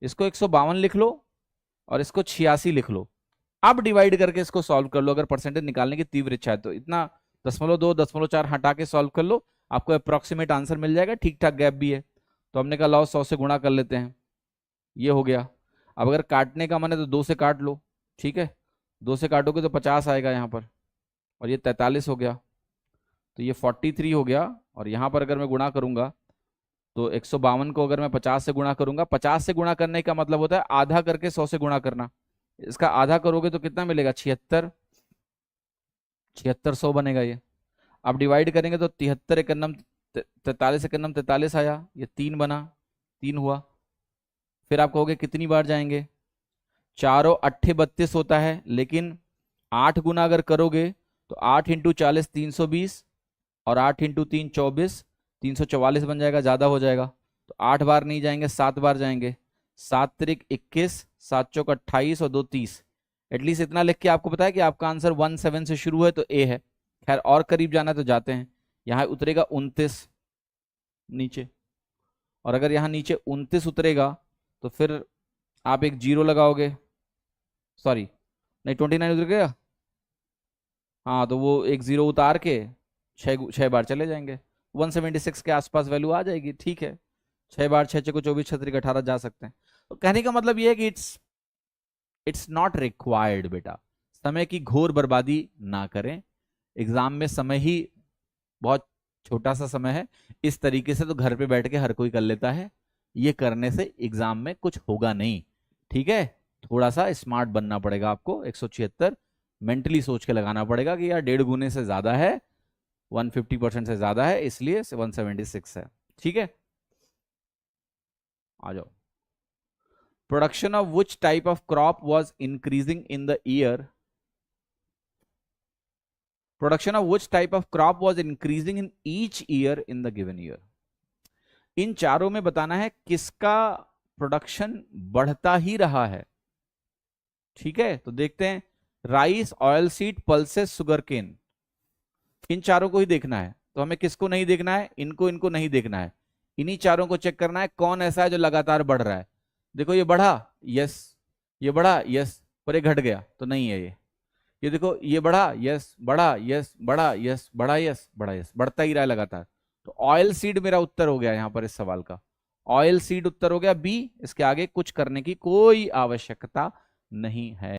इसको 152 लिख लो और इसको 86 लिख लो। अब डिवाइड करके इसको सॉल्व कर लो, अगर परसेंटेज निकालने की तीव्र इच्छा है तो। इतना 0.2 0.4 हटा के सॉल्व कर लो, आपको अप्रोक्सीमेट आंसर मिल जाएगा, ठीक ठाक गैप भी है। तो हमने कहा लाओ 100 से गुणा कर लेते हैं, ये हो गया। अब अगर काटने का मन है तो 2 से काट लो, ठीक है, 2 से काटोगे तो 50 आएगा यहाँ पर, और ये 43 हो गया, तो ये 43 हो गया। और यहाँ पर अगर मैं गुणा करूंगा तो 152 को अगर मैं 50 से गुणा करूंगा, 50 से गुणा करने का मतलब होता है आधा करके 100 से गुणा करना। इसका आधा करोगे तो कितना मिलेगा, 76, 7600 बनेगा ये। अब डिवाइड करेंगे तो 73 एकन्नम 43 एकन्नम 43 आया, ये 3 बना, 3 हुआ। फिर आप कहोगे कितनी बार जाएंगे, चारों 8 32 होता है, लेकिन 8 गुना अगर करोगे तो 8 इंटू 40 320, और 8 इंटू 3 24, 344 बन जाएगा, ज़्यादा हो जाएगा। तो 8 बार नहीं जाएंगे, 7 बार जाएंगे। 7 त्रिक 21, 7 चौक 28 और 2 30। एटलीस्ट इतना लिख के आपको पता है कि आपका आंसर 17 से शुरू है तो ए है। खैर और करीब जाना है तो जाते हैं, यहाँ उतरेगा 29 नीचे, और अगर यहाँ नीचे 29 उतरेगा तो फिर आप एक जीरो लगाओगे, सॉरी नहीं 29 उतर गया, हाँ तो वो एक जीरो उतार के 6 बार चले जाएंगे, 176 के आसपास वैल्यू आ जाएगी, ठीक है। 6 बार 6 को 24 6 18 जा सकते हैं। तो कहने का मतलब ये है कि इट्स नॉट रिक्वायर्ड बेटा, समय की घोर बर्बादी ना करें। एग्जाम में समय ही बहुत छोटा सा समय है, इस तरीके से तो घर पे बैठ के हर कोई कर लेता है, ये करने से एग्जाम में कुछ होगा नहीं, ठीक है। थोड़ा सा स्मार्ट बनना पड़ेगा आपको, 176 मेंटली सोच के लगाना पड़ेगा कि यार 1.5 गुने से ज्यादा है, 150% से ज्यादा है, इसलिए 176 है, ठीक है। आ जाओ। Production of which type of crop was increasing in the year, production of which type of crop was increasing in each year in the given year. इन चारों में बताना है किसका प्रोडक्शन बढ़ता ही रहा है, ठीक है। तो देखते हैं, rice, oil seed, pulses, sugarcane, इन चारों को ही देखना है। तो हमें किसको नहीं देखना है, इनको इनको नहीं देखना है, इन्हीं चारों को चेक करना है कौन ऐसा है जो लगातार बढ़ रहा है। देखो ये बढ़ा, यस, ये बढ़ा, यस, पर ये घट गया तो नहीं है ये देखो ये बढ़ा, यस, बढ़ा, यस, बढ़ा, यस, बढ़ा, यस, बढ़ा, यस, बढ़ता ही रहा है लगातार। तो ऑयल सीड मेरा उत्तर हो गया यहां पर इस सवाल का, ऑयल सीड उत्तर हो गया बी। इसके आगे कुछ करने की कोई आवश्यकता नहीं है।